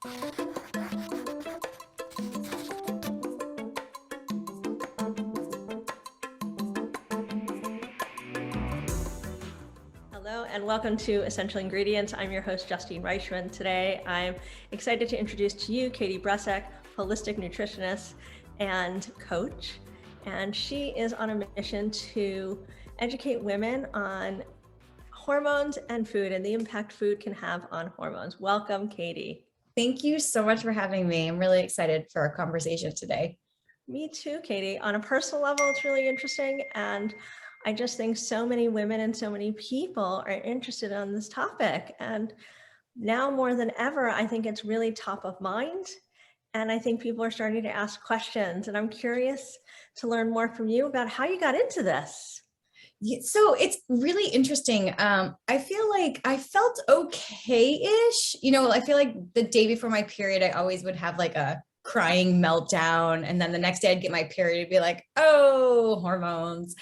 Hello and welcome to Essential Ingredients. I'm your host, Justine. Today, I'm excited to introduce to you Katie Bressack, holistic nutritionist and coach. And she is on a mission to educate women on hormones and food and the impact food can have on hormones. Welcome, Katie. Thank you so much for having me. I'm really excited for our conversation today. Me too, Katie. On a personal level, it's really interesting. And I just think so many women and so many people are interested on this topic. And now more than ever, I think it's really top of mind. And I think people are starting to ask questions. And I'm curious to learn more from you about how you got into this. So it's really interesting. I feel like I felt okay-ish. I feel like the day before my period, I always would have like a crying meltdown. And then the next day I'd get my period and be like, oh, hormones.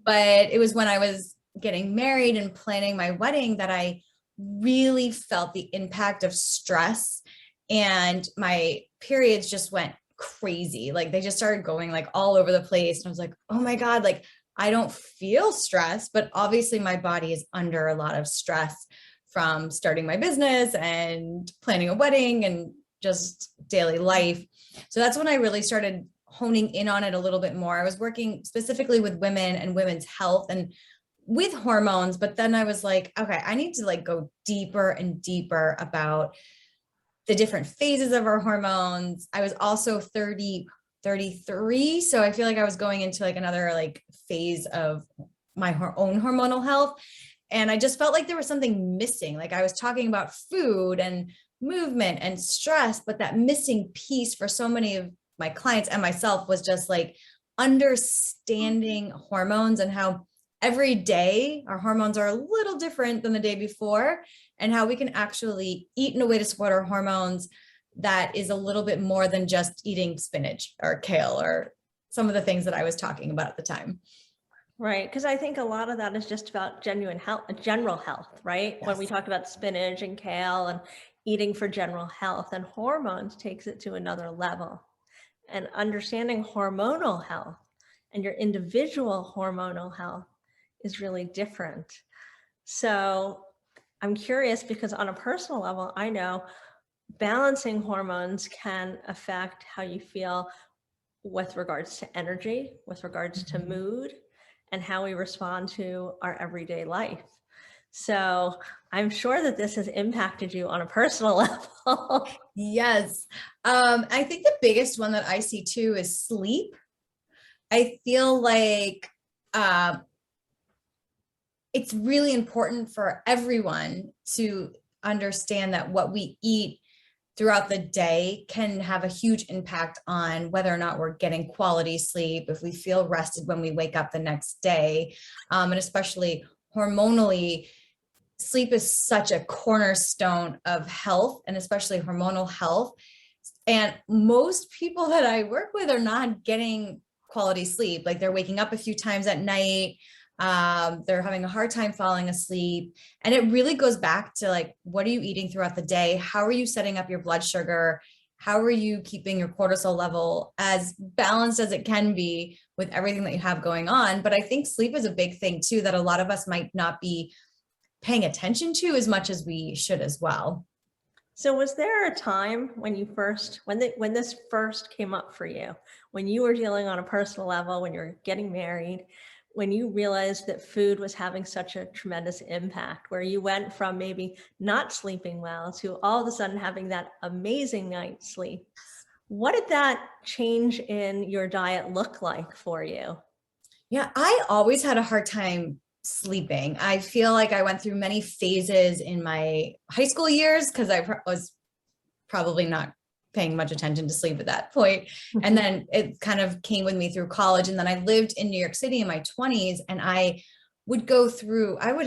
But it was when I was getting married and planning my wedding that I really felt the impact of stress, and my periods just went crazy. Like they just started going like all over the place. And I was like, oh my God, like I don't feel stress, but obviously my body is under a lot of stress from starting my business and planning a wedding and just daily life. So that's when I really started honing in on it a little bit more. I was working specifically with women and women's health and with hormones, but then I was like, okay, I need to like go deeper and deeper about the different phases of our hormones. I was also 33. So I feel like I was going into like another like phase of my own hormonal health. And I just felt like there was something missing. Like I was talking about food and movement and stress, but that missing piece for so many of my clients and myself was just like understanding hormones and how every day our hormones are a little different than the day before, and how we can actually eat in a way to support our hormones that is a little bit more than just eating spinach or kale or some of the things that I was talking about at the time. Right, because I think a lot of that is just about genuine health, general health, right? Yes. When we talk about spinach and kale and eating for general health, and hormones takes it to another level. And understanding hormonal health and your individual hormonal health is really different. So I'm curious because on a personal level, I know balancing hormones can affect how you feel with regards to energy, with regards to mood, and how we respond to our everyday life. So I'm sure that this has impacted you on a personal level. Yes. I think the biggest one that I see too is sleep. I feel like it's really important for everyone to understand that what we eat throughout the day can have a huge impact on whether or not we're getting quality sleep, if we feel rested when we wake up the next day, and especially hormonally, sleep is such a cornerstone of health and especially hormonal health. And most people that I work with are not getting quality sleep. Like they're waking up a few times at night. They're having a hard time falling asleep. And it really goes back to like, what are you eating throughout the day? How are you setting up your blood sugar? How are you keeping your cortisol level as balanced as it can be with everything that you have going on? But I think sleep is a big thing too, that a lot of us might not be paying attention to as much as we should as well. So was there a time when you when this first came up for you, when you were dealing on a personal level, when you were getting married, when you realized that food was having such a tremendous impact, where you went from maybe not sleeping well to all of a sudden having that amazing night's sleep? What did that change in your diet look like for you? Yeah, I always had a hard time sleeping. I feel like I went through many phases in my high school years because I was probably not paying much attention to sleep at that point. And then it kind of came with me through college. And then I lived in New York City in my 20s, and I would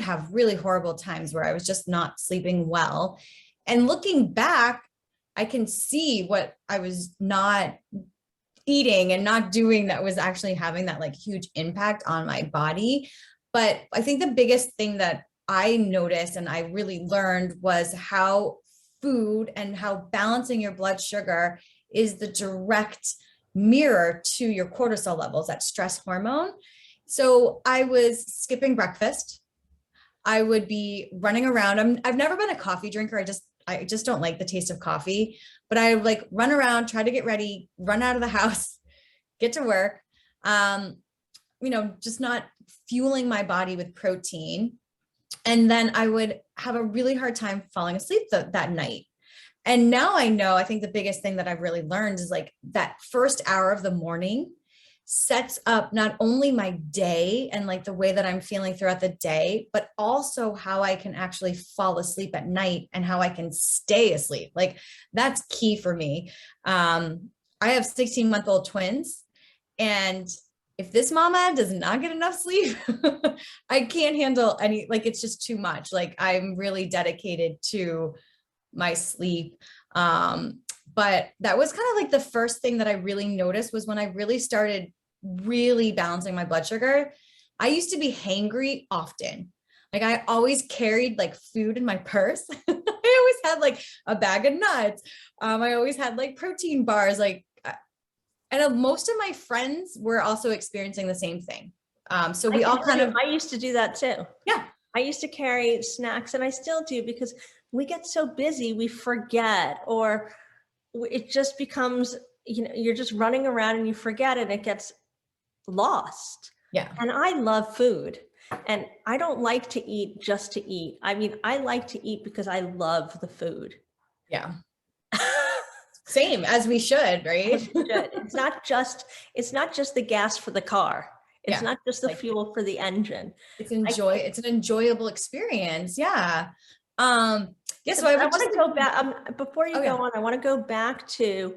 have really horrible times where I was just not sleeping well. And looking back, I can see what I was not eating and not doing that was actually having that like huge impact on my body. But I think the biggest thing that I noticed and I really learned was how food and how balancing your blood sugar is the direct mirror to your cortisol levels, that stress hormone. So I was skipping breakfast. I would be running around. I've never been a coffee drinker. I just don't like the taste of coffee, but I would like run around, try to get ready, run out of the house, get to work. Just not fueling my body with protein. And then I would have a really hard time falling asleep that night. And now I think the biggest thing that I've really learned is like that first hour of the morning sets up not only my day and like the way that I'm feeling throughout the day, but also how I can actually fall asleep at night and how I can stay asleep. Like that's key for me. I have 16-month-old twins, and if this mama does not get enough sleep, I can't handle like, it's just too much. Like I'm really dedicated to my sleep. But that was kind of like the first thing that I really noticed was when I really started really balancing my blood sugar. I used to be hangry often. Like I always carried like food in my purse. I always had like a bag of nuts. I always had like protein bars, and most of my friends were also experiencing the same thing. So we all kind of, I used to do that too. yeah. I used to carry snacks, and I still do, because we get so busy, we forget, or it just becomes, you're just running around and you forget it. It gets lost. Yeah. And I love food, and I don't like to eat just to eat. I mean, I like to eat because I love the food. Yeah. Same as we should, right? It's not just the gas for the car. It's not just the like, fuel for the engine. It's an enjoyable experience. Yeah. Yes. So I want to go back before you go on. I want to go back to,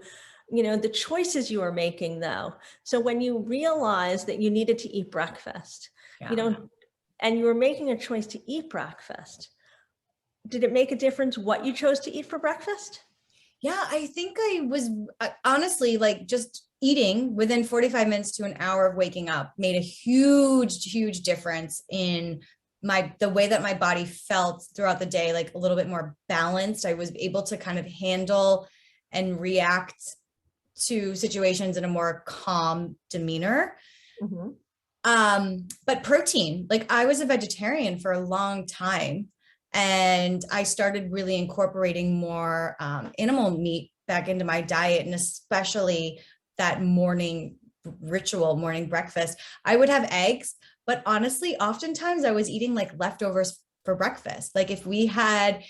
the choices you were making though. So when you realized that you needed to eat breakfast, and you were making a choice to eat breakfast, did it make a difference what you chose to eat for breakfast? Yeah, I think I was honestly like just eating within 45 minutes to an hour of waking up made a huge difference in the way that my body felt throughout the day, like a little bit more balanced. I was able to kind of handle and react to situations in a more calm demeanor. Mm-hmm. But protein, like I was a vegetarian for a long time. And I started really incorporating more animal meat back into my diet, and especially that morning ritual, morning breakfast. I would have eggs, but honestly, oftentimes I was eating like leftovers for breakfast. Like if we had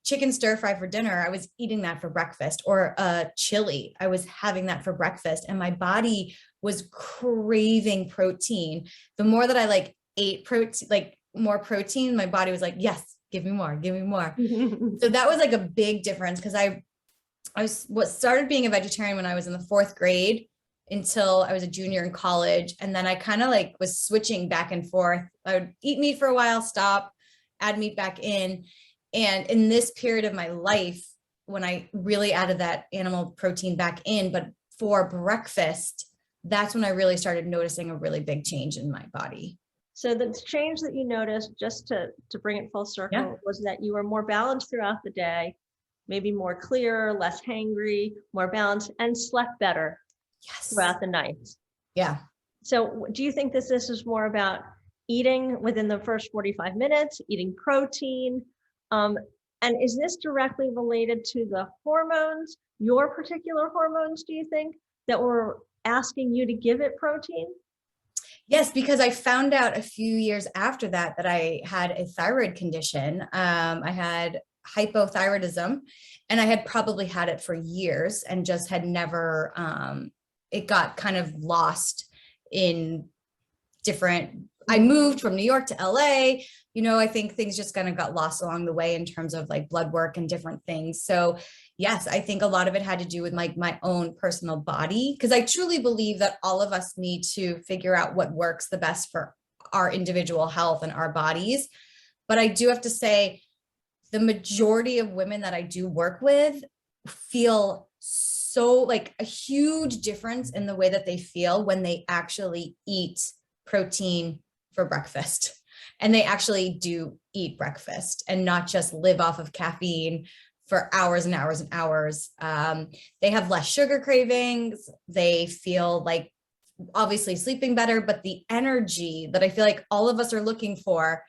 chicken stir fry for dinner, I was eating that for breakfast, or chili. I was having that for breakfast, and my body was craving protein. The more that I like ate protein, like more protein, my body was like, yes, give me more. So that was like a big difference, because I started being a vegetarian when I was in the 4th grade until I was a junior in college. And then I kind of like was switching back and forth. I would eat meat for a while, stop, add meat back in. And in this period of my life, when I really added that animal protein back in, but for breakfast, that's when I really started noticing a really big change in my body. So the change that you noticed, just to bring it full circle, was that you were more balanced throughout the day, maybe more clear, less hangry, more balanced, and slept better throughout the night. Yeah. So do you think this is more about eating within the first 45 minutes, eating protein? And is this directly related to the hormones, your particular hormones, do you think, that were asking you to give it protein? Yes, because I found out a few years after that I had a thyroid condition. I had hypothyroidism, and I had probably had it for years and just had never, it got kind of lost in I moved from New York to LA. I think things just kind of got lost along the way in terms of like blood work and different things. So yes, I think a lot of it had to do with like my own personal body, because I truly believe that all of us need to figure out what works the best for our individual health and our bodies. But I do have to say, the majority of women that I do work with feel so like a huge difference in the way that they feel when they actually eat protein for breakfast, and they actually do eat breakfast and not just live off of caffeine for hours and hours and hours. They have less sugar cravings. They feel like obviously sleeping better, but the energy that I feel like all of us are looking for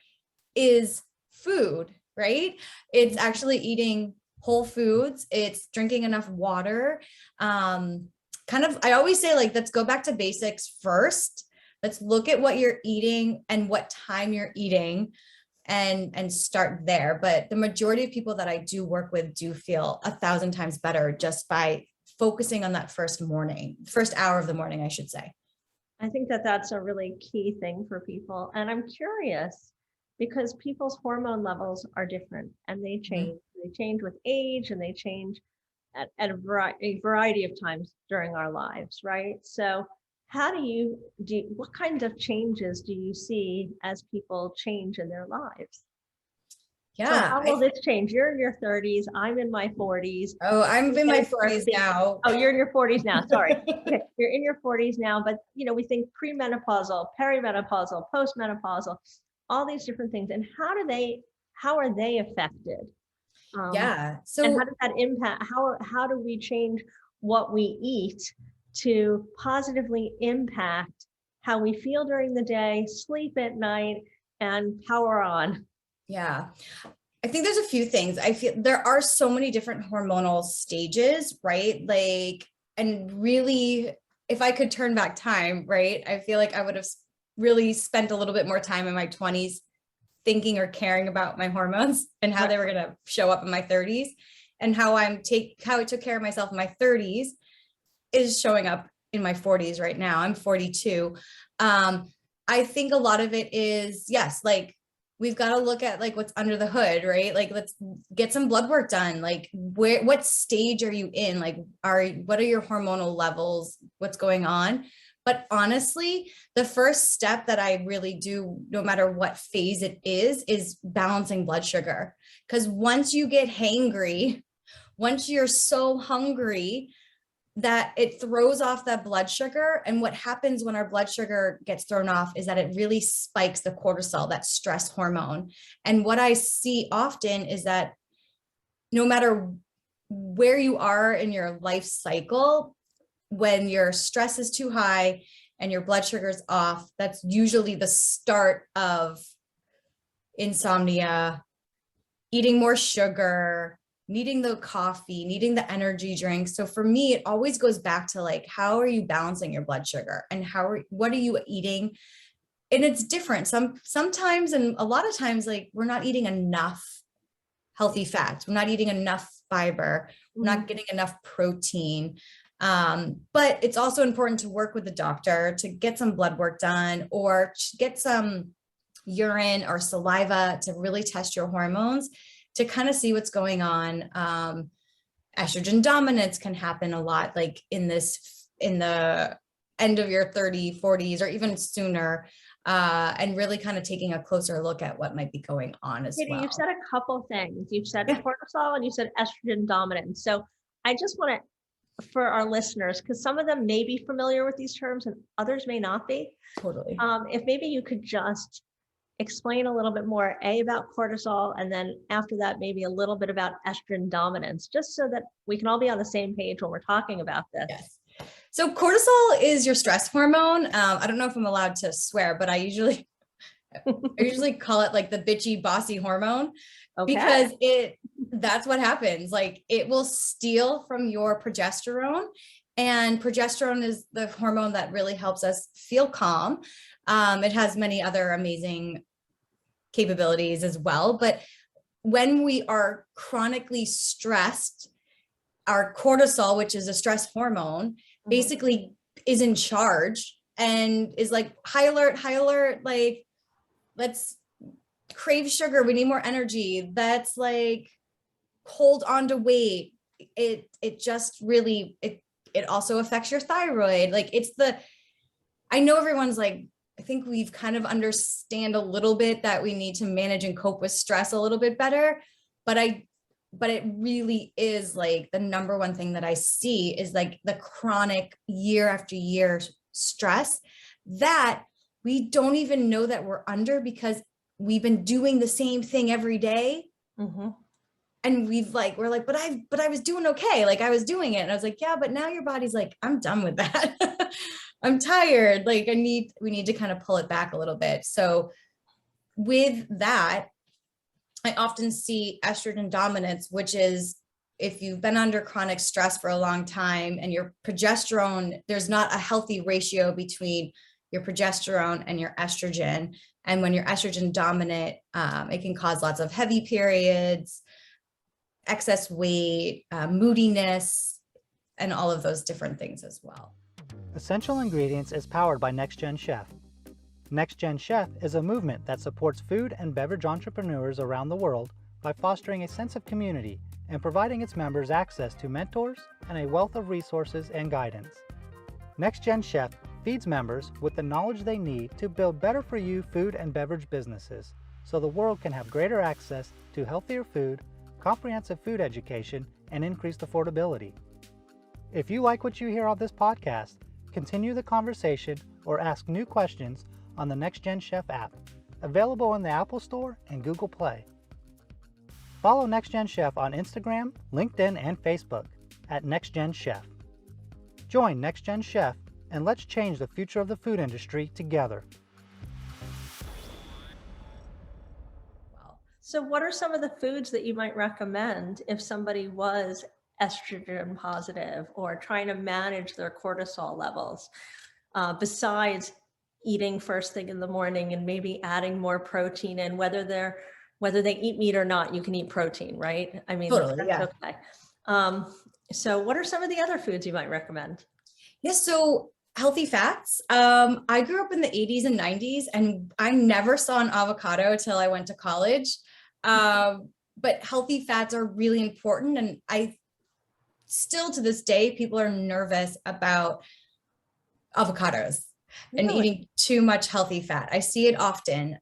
is food, right? It's actually eating whole foods. It's drinking enough water. I always say, like, let's go back to basics first. Let's look at what you're eating and what time you're eating and start there. But the majority of people that I do work with do feel 1,000 times better just by focusing on that first hour of the morning, I should say. I think that that's a really key thing for people. And I'm curious because people's hormone levels are different and they change. They change with age and they change at a variety of times during our lives, right? So how what kinds of changes do you see as people change in their lives? So Yeah. how will this change? You're in your 30s. I'm in my 40s. Oh, I'm in my 40s now. Oh, you're in your 40s now. Sorry. Okay. You're in your 40s now, but we think premenopausal, perimenopausal, postmenopausal, all these different things. And how are they affected? Yeah. So, and how does that impact? How do we change what we eat to positively impact how we feel during the day, sleep at night, and power on? Yeah. I think there's a few things. I feel there are so many different hormonal stages, right? Like, and really, if I could turn back time, right, I feel like I would have really spent a little bit more time in my 20s thinking or caring about my hormones and how they were going to show up in my 30s, and how I took care of myself in my 30s is showing up in my 40s right now. I'm 42. I think a lot of it is, yes, like, we've got to look at like what's under the hood, right? Like, let's get some blood work done. Like, what stage are you in? Like, what are your hormonal levels? What's going on? But honestly, the first step that I really do, no matter what phase it is balancing blood sugar. Because once you get hangry, once you're so hungry, that it throws off that blood sugar. And what happens when our blood sugar gets thrown off is that it really spikes the cortisol, that stress hormone. And what I see often is that no matter where you are in your life cycle, when your stress is too high and your blood sugar is off, that's usually the start of insomnia, eating more sugar, needing the coffee, needing the energy drink. So for me, it always goes back to like, how are you balancing your blood sugar and what are you eating? And it's different. Sometimes, and a lot of times, like, we're not eating enough healthy fats. We're not eating enough fiber. We're not getting enough protein. But it's also important to work with the doctor to get some blood work done or get some urine or saliva to really test your hormones to kind of see what's going on. Estrogen dominance can happen a lot, like in the end of your 30s, 40s, or even sooner, and really kind of taking a closer look at what might be going on as Katie, well. you've said a couple things. You've said cortisol and you said estrogen dominance. So I just want to, for our listeners, because some of them may be familiar with these terms and others may not be. Totally. If maybe you could just explain a little bit more, about cortisol, and then after that, maybe a little bit about estrogen dominance, just so that we can all be on the same page when we're talking about this. Yes. So cortisol is your stress hormone. I don't know if I'm allowed to swear, but I usually call it like the bitchy, bossy hormone, because that's what happens. Like, it will steal from your progesterone, and progesterone is the hormone that really helps us feel calm. It has many other amazing capabilities as well. But when we are chronically stressed, our cortisol, which is a stress hormone, basically is in charge and is like, high alert, like, let's crave sugar. We need more energy. That's like, hold on to weight. It just really, it also affects your thyroid. Like, I know everyone's like, I think we've kind of understand a little bit that we need to manage and cope with stress a little bit better. But it really is like the number one thing that I see is like the chronic year after year stress that we don't even know that we're under because we've been doing the same thing every day And we're like, but I was doing okay. Like I was doing it. And I was like, yeah, but now your body's like, I'm done with that. I'm tired. Like we need to kind of pull it back a little bit. So with that, I often see estrogen dominance, which is if you've been under chronic stress for a long time and your progesterone, there's not a healthy ratio between your progesterone and your estrogen. And when you're estrogen dominant, it can cause lots of heavy periods, excess weight, moodiness, and all of those different things as well. Essential Ingredients is powered by Next Gen Chef. Next Gen Chef is a movement that supports food and beverage entrepreneurs around the world by fostering a sense of community and providing its members access to mentors and a wealth of resources and guidance. Next Gen Chef feeds members with the knowledge they need to build better for you food and beverage businesses so the world can have greater access to healthier food, comprehensive food education, and increased affordability. If you like what you hear on this podcast, continue the conversation or ask new questions on the Next Gen Chef app, available in the Apple Store and Google Play. Follow Next Gen Chef on Instagram, LinkedIn, and Facebook at Next Gen Chef. Join Next Gen Chef and let's change the future of the food industry together. So what are some of the foods that you might recommend if somebody was estrogen positive or trying to manage their cortisol levels, besides eating first thing in the morning and maybe adding more protein in, whether they eat meat or not, you can eat protein, right? I mean, Totally, that's yeah. okay. So what are some of the other foods you might recommend? Yeah, so healthy fats. I grew up in the 80s and 90s, and I never saw an avocado till I went to college. But healthy fats are really important. And I still to this day, people are nervous about avocados and eating too much healthy fat. I see it often.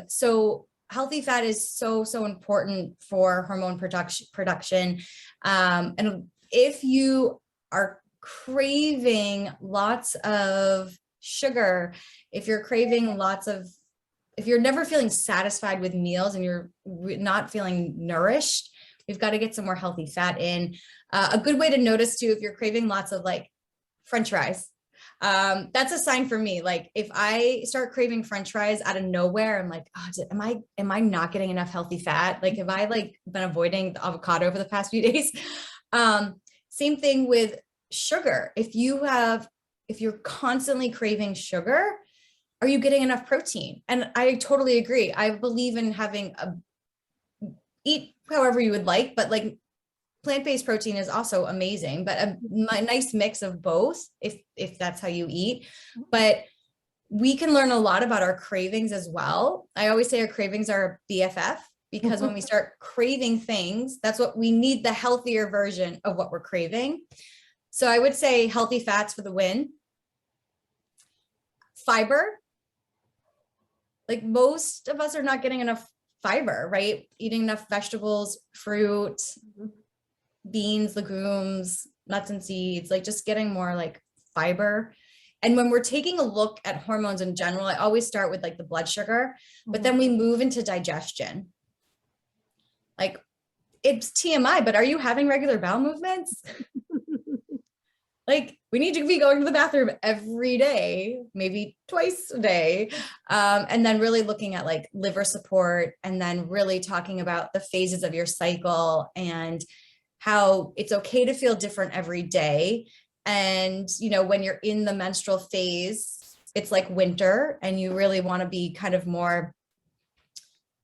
So healthy fat is so important for hormone production. And if you are craving lots of sugar, if you're never feeling satisfied with meals and you're not feeling nourished, we've got to get some more healthy fat in. A good way to notice too, if you're craving lots of like French fries, that's a sign for me. Like if I start craving French fries out of nowhere, I'm like, oh, am I not getting enough healthy fat? Like, have I like been avoiding the avocado for the past few days? Same thing with sugar. If you're constantly craving sugar, are you getting enough protein? And I totally agree. I believe in having eat however you would like, but like plant-based protein is also amazing, but a nice mix of both if that's how you eat. But we can learn a lot about our cravings as well. I always say our cravings are BFF, because when we start craving things, that's what we need, the healthier version of what we're craving. So I would say healthy fats for the win. Fiber. Like most of us are not getting enough fiber, right? Eating enough vegetables, fruit, beans, legumes, nuts and seeds, like just getting more like fiber. And when we're taking a look at hormones in general, I always start with like the blood sugar, but then we move into digestion. Like it's TMI, but are you having regular bowel movements? Like we need to be going to the bathroom every day, maybe twice a day. And then really looking at like liver support, and then really talking about the phases of your cycle and how it's okay to feel different every day. And, you know, when you're in the menstrual phase, it's like winter and you really want to be kind of more,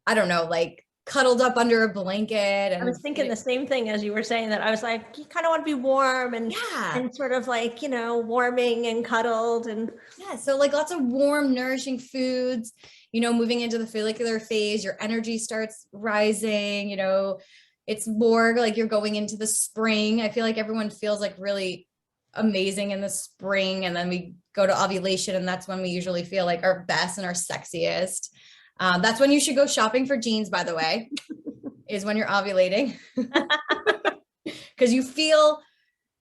I don't know, like cuddled up under a blanket. And I was thinking the same thing as you were saying that. I was like, you kind of want to be warm and sort of like, you know, warming and cuddled and so like lots of warm, nourishing foods, you know, moving into the follicular phase, your energy starts rising, you know, it's more like you're going into the spring. I feel like everyone feels like really amazing in the spring, and then we go to ovulation, and that's when we usually feel like our best and our sexiest. That's when you should go shopping for jeans, by the way, is when you're ovulating. Because you feel,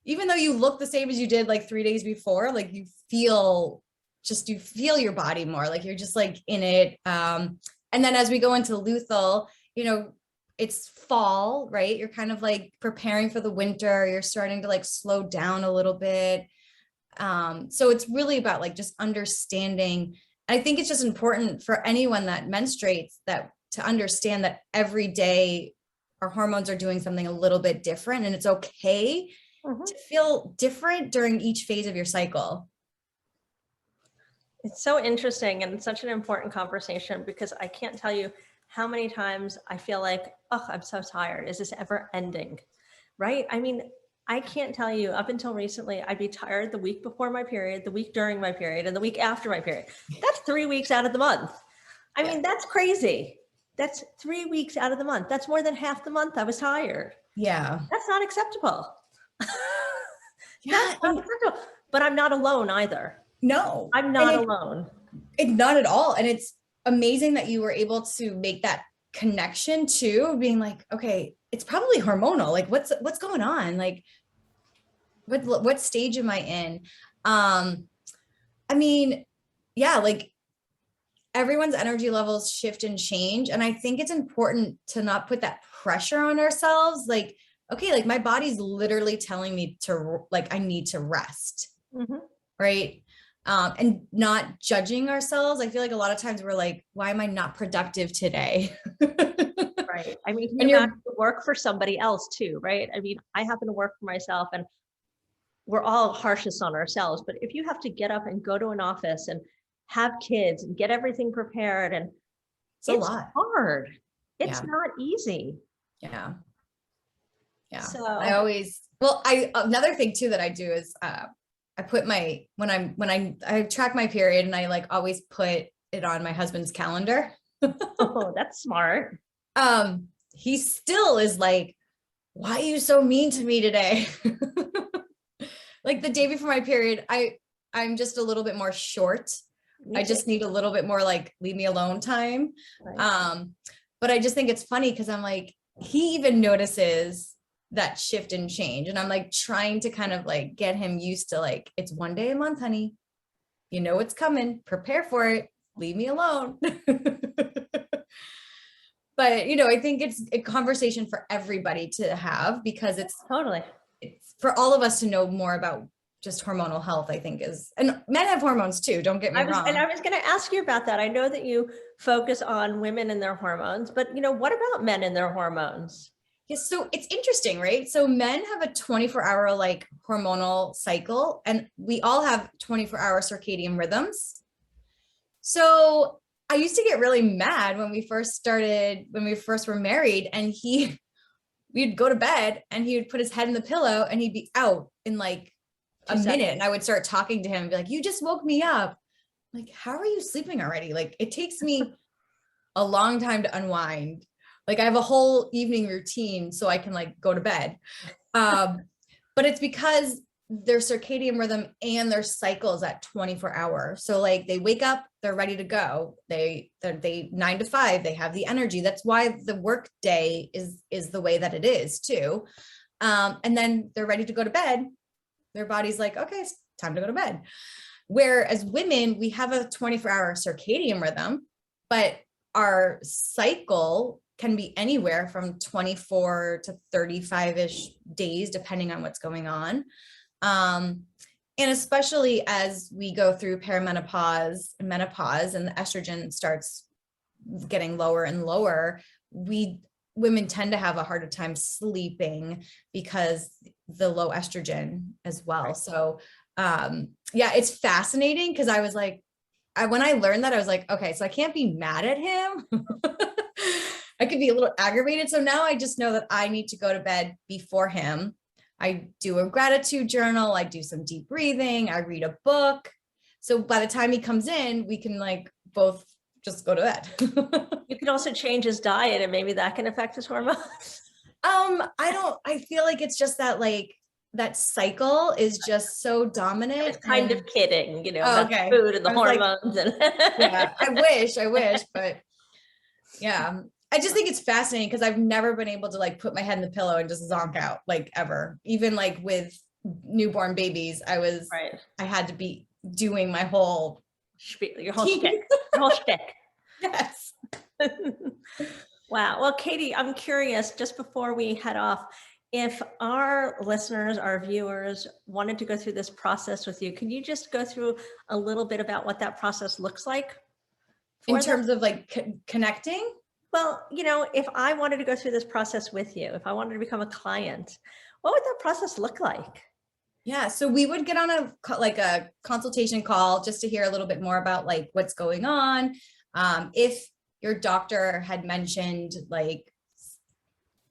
even though you look the same as you did like 3 days before, like you feel your body more, like you're just like in it. And then as we go into luteal, you know, it's fall, right? You're kind of like preparing for the winter. You're starting to like slow down a little bit. So it's really about like just understanding. I think it's just important for anyone that menstruates that to understand that every day our hormones are doing something a little bit different, and it's okay to feel different during each phase of your cycle. It's so interesting and such an important conversation, because I can't tell you how many times I feel like, oh, I'm so tired. Is this ever ending? Right? I mean, I can't tell you, up until recently, I'd be tired the week before my period, the week during my period, and the week after my period. That's 3 weeks out of the month. I mean, that's crazy. That's 3 weeks out of the month. That's more than half the month I was tired. Yeah. That's not acceptable. Yeah. That's not acceptable. But I'm not alone either. No, I'm not alone. Not at all. And it's amazing that you were able to make that connection to being like, okay, it's probably hormonal. Like what's going on? Like what stage am I in? I mean, yeah, like everyone's energy levels shift and change. And I think it's important to not put that pressure on ourselves. Like, okay, like my body's literally telling me to, like, I need to rest. Right. And not judging ourselves. I feel like a lot of times we're like, why am I not productive today? Right. I mean, can you imagine work for somebody else too, right? I mean, I happen to work for myself, and we're all harshest on ourselves. But if you have to get up and go to an office and have kids and get everything prepared, and it's a lot. Hard. It's not easy. Yeah. Yeah. So another thing too that I do is I put my, I track my period, and I like always put it on my husband's calendar. Oh, that's smart. He still is like, why are you so mean to me today? Like the day before my period, I'm just a little bit more short. I just need a little bit more like leave me alone time. Right. But I just think it's funny because I'm like, he even notices that shift and change. And I'm like trying to kind of like get him used to like, it's one day a month, honey. You know it's coming. Prepare for it. Leave me alone. But, you know, I think it's a conversation for everybody to have, because it's for all of us to know more about just hormonal health, I think and men have hormones too. Don't get me wrong. And I was going to ask you about that. I know that you focus on women and their hormones, but you know, what about men and their hormones? Yes. So it's interesting, right? So men have a 24-hour like hormonal cycle, and we all have 24-hour circadian rhythms. So I used to get really mad when we first were married, and we'd go to bed and he would put his head in the pillow and he'd be out in like a minute, and I would start talking to him and be like, you just woke me up. I'm like, how are you sleeping already? Like, it takes me a long time to unwind. Like I have a whole evening routine so I can like go to bed. But it's because their circadian rhythm and their cycle is at 24 hours. So like they wake up, they're ready to go. They 9 to 5, they have the energy. That's why the work day is the way that it is too. And then they're ready to go to bed. Their body's like, okay, it's time to go to bed. Whereas women, we have a 24-hour circadian rhythm, but our cycle can be anywhere from 24 to 35-ish days, depending on what's going on. And especially as we go through perimenopause and menopause and the estrogen starts getting lower and lower, women tend to have a harder time sleeping because the low estrogen as well. Right. So yeah, it's fascinating because I was like, when I learned that, I was like, okay, so I can't be mad at him. I could be a little aggravated. So now I just know that I need to go to bed before him. I do a gratitude journal. I do some deep breathing. I read a book. So by the time he comes in, we can like both just go to bed. You could also change his diet and maybe that can affect his hormones. I feel like it's just that like that cycle is just so dominant. I was kind of kidding, you know, about the food and the hormones. Like, yeah, I wish, but yeah. I just think it's fascinating because I've never been able to like put my head in the pillow and just zonk out like ever. Even like with newborn babies, I had to be doing my whole your whole shtick. Yes. Wow. Well, Katie, I'm curious, just before we head off, if our listeners, our viewers wanted to go through this process with you, can you just go through a little bit about what that process looks like In for them? terms of like connecting? Well, if I wanted to go through this process with you, if I wanted to become a client, what would that process look like? Yeah, so we would get on a consultation call just to hear a little bit more about like what's going on. If your doctor had mentioned like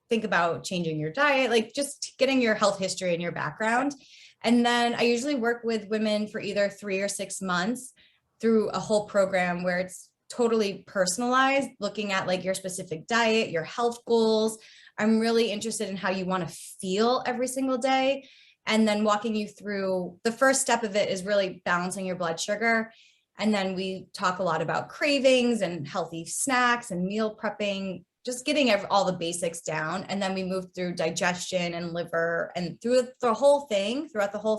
think about changing your diet, like just getting your health history and your background. And then I usually work with women for either 3 or 6 months through a whole program where it's totally personalized, looking at like your specific diet, your health goals. I'm really interested in how you want to feel every single day. And then walking you through the first step of it is really balancing your blood sugar. And then we talk a lot about cravings and healthy snacks and meal prepping, just getting all the basics down. And then we move through digestion and liver, and throughout the whole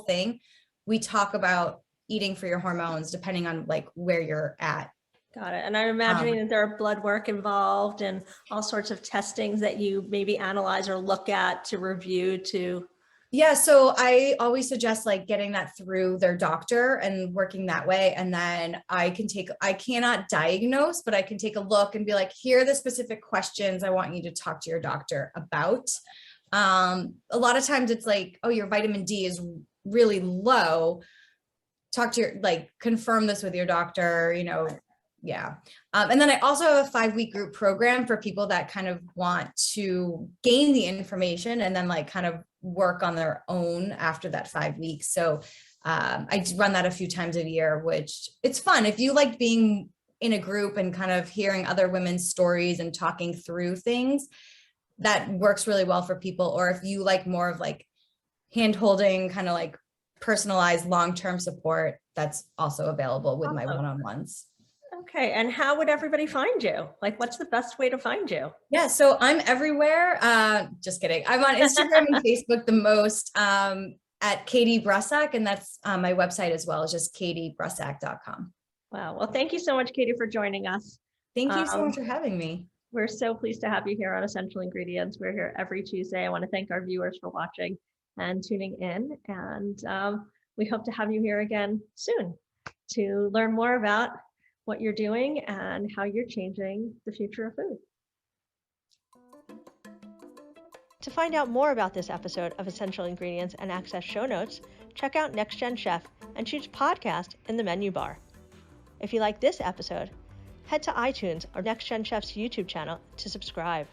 thing, we talk about eating for your hormones, depending on like where you're at. Got it. And I'm imagining that there are blood work involved and all sorts of testings that you maybe analyze or look at to review to. Yeah, so I always suggest like getting that through their doctor and working that way. And then I cannot diagnose, but I can take a look and be like, here are the specific questions I want you to talk to your doctor about. A lot of times it's like, oh, your vitamin D is really low. Talk to confirm this with your doctor, yeah. And then I also have a 5-week group program for people that kind of want to gain the information and then like kind of work on their own after that 5 weeks. So I run that a few times a year, which it's fun. If you like being in a group and kind of hearing other women's stories and talking through things, that works really well for people. Or if you like more of like hand holding, kind of like personalized long-term support, that's also available with my one-on-ones. Okay. And how would everybody find you? Like, what's the best way to find you? Yeah, so I'm everywhere. Just kidding. I'm on Instagram and Facebook the most, at Katie Bressack, and that's my website as well. It's just katiebressack.com. Wow. Well, thank you so much, Katie, for joining us. Thank you so much for having me. We're so pleased to have you here on Essential Ingredients. We're here every Tuesday. I want to thank our viewers for watching and tuning in. And we hope to have you here again soon to learn more about what you're doing and how you're changing the future of food. To find out more about this episode of Essential Ingredients and access show notes, check out Next Gen Chef and choose podcast in the menu bar. If you like this episode, head to iTunes or Next Gen Chef's YouTube channel to subscribe.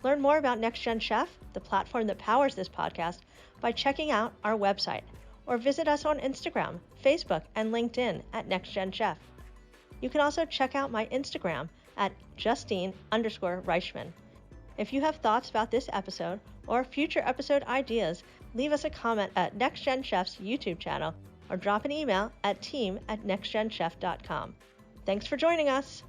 Learn more about Next Gen Chef, the platform that powers this podcast, by checking out our website or visit us on Instagram, Facebook, and LinkedIn at Next Gen Chef. You can also check out my Instagram at Justine_Reichman. If you have thoughts about this episode or future episode ideas, leave us a comment at Next Gen Chef's YouTube channel or drop an email at team@nextgenchef.com. Thanks for joining us.